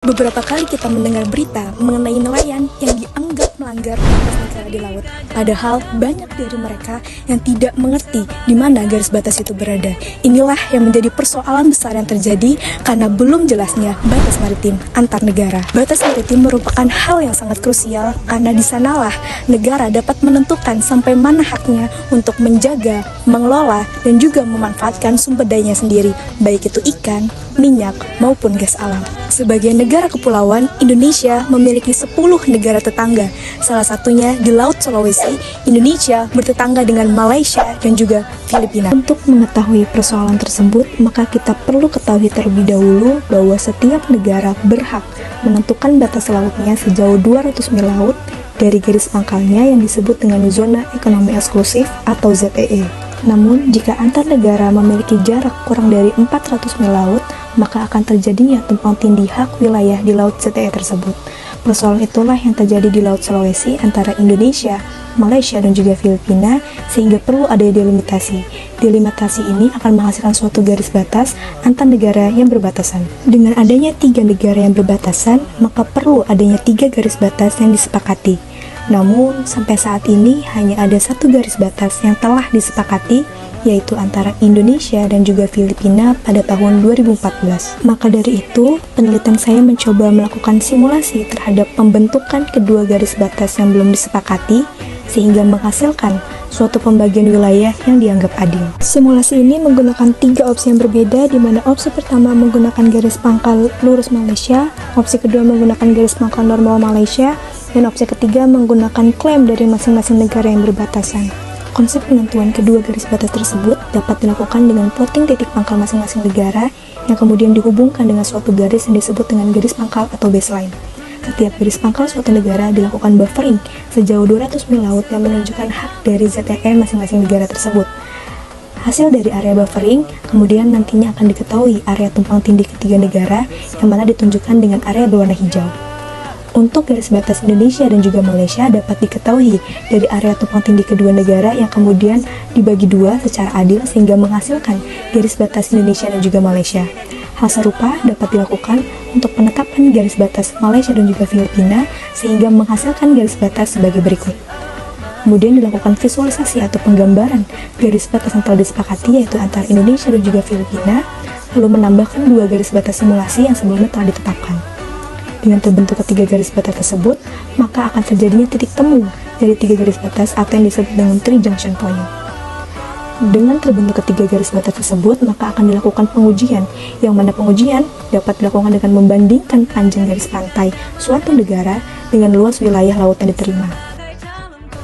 Beberapa kali kita mendengar berita mengenai nelayan yang dianggap melanggar batas negara di laut. Padahal banyak dari mereka yang tidak mengerti di mana garis batas itu berada. Inilah yang menjadi persoalan besar yang terjadi karena belum jelasnya batas maritim antar negara. Batas maritim merupakan hal yang sangat krusial karena di sanalah negara dapat menentukan sampai mana haknya untuk menjaga, mengelola, dan juga memanfaatkan sumber dayanya sendiri, baik itu ikan, minyak, maupun gas alam. Sebagai negara kepulauan, Indonesia memiliki 10 negara tetangga. Salah satunya di Laut Sulawesi, Indonesia bertetangga dengan Malaysia dan juga Filipina. Untuk mengetahui persoalan tersebut, maka kita perlu ketahui terlebih dahulu bahwa setiap negara berhak menentukan batas lautnya sejauh 200 mil laut dari garis pangkalnya yang disebut dengan zona ekonomi eksklusif atau ZEE. Namun, jika antar negara memiliki jarak kurang dari 400 mil laut, maka akan terjadinya tumpang tindih hak wilayah di Laut ZEE tersebut. Persoalan itulah yang terjadi di Laut Sulawesi antara Indonesia, Malaysia, dan juga Filipina, sehingga perlu ada delimitasi. Delimitasi ini akan menghasilkan suatu garis batas antar negara yang berbatasan. Dengan adanya 3 negara yang berbatasan, maka perlu adanya 3 garis batas yang disepakati. Namun, sampai saat ini hanya ada 1 garis batas yang telah disepakati, yaitu antara Indonesia dan juga Filipina pada tahun 2014. Maka dari itu, penelitian saya mencoba melakukan simulasi terhadap pembentukan kedua garis batas yang belum disepakati, sehingga menghasilkan suatu pembagian wilayah yang dianggap adil. Simulasi ini menggunakan 3 opsi yang berbeda, di mana opsi pertama menggunakan garis pangkal lurus Malaysia, opsi kedua menggunakan garis pangkal normal Malaysia, dan opsi ketiga menggunakan klaim dari masing-masing negara yang berbatasan. Konsep penentuan kedua garis batas tersebut dapat dilakukan dengan plotting titik pangkal masing-masing negara yang kemudian dihubungkan dengan suatu garis yang disebut dengan garis pangkal atau baseline. Setiap garis pangkal suatu negara dilakukan buffering sejauh 200 mil laut yang menunjukkan hak dari ZEE masing-masing negara tersebut. Hasil dari area buffering kemudian nantinya akan diketahui area tumpang tindih ketiga negara yang mana ditunjukkan dengan area berwarna hijau. Untuk garis batas Indonesia dan juga Malaysia dapat diketahui dari area tumpang tindih kedua negara yang kemudian dibagi dua secara adil sehingga menghasilkan garis batas Indonesia dan juga Malaysia. Hal serupa dapat dilakukan untuk penetapan garis batas Malaysia dan juga Filipina sehingga menghasilkan garis batas sebagai berikut. Kemudian dilakukan visualisasi atau penggambaran garis batas yang telah disepakati yaitu antara Indonesia dan juga Filipina, lalu menambahkan 2 garis batas simulasi yang sebelumnya telah ditetapkan. Dengan terbentuk ketiga garis batas tersebut, maka akan terjadinya titik temu dari 3 garis batas atau yang disebut dengan 3 junction point. Dengan terbentuk ketiga garis batas tersebut, maka akan dilakukan pengujian, yang mana pengujian dapat dilakukan dengan membandingkan panjang garis pantai suatu negara dengan luas wilayah laut yang diterima.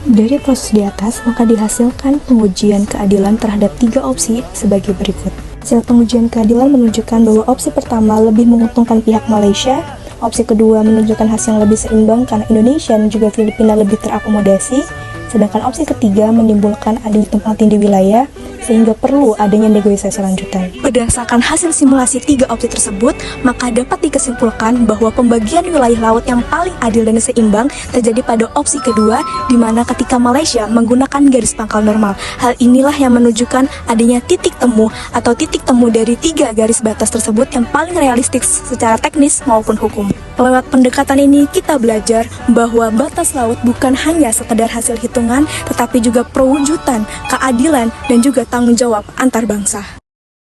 Dari proses di atas, maka dihasilkan pengujian keadilan terhadap 3 opsi sebagai berikut. Hasil pengujian keadilan menunjukkan bahwa opsi pertama lebih menguntungkan pihak Malaysia, opsi kedua menunjukkan hasil yang lebih seimbang karena Indonesia dan juga Filipina lebih terakomodasi, sedangkan opsi ketiga menimbulkan adanya tumpang tindih wilayah sehingga perlu adanya negosiasi lanjutan. Berdasarkan hasil simulasi 3 opsi tersebut, maka dapat dikesimpulan bahwa pembagian wilayah laut yang paling adil dan seimbang terjadi pada opsi kedua, di mana ketika Malaysia menggunakan garis pangkal normal. Hal inilah yang menunjukkan adanya titik temu atau titik temu dari 3 garis batas tersebut yang paling realistik secara teknis maupun hukum. Lewat pendekatan ini, kita belajar bahwa batas laut bukan hanya sekedar hasil hitungan, tetapi juga perwujudan keadilan dan juga tanggung jawab antar bangsa.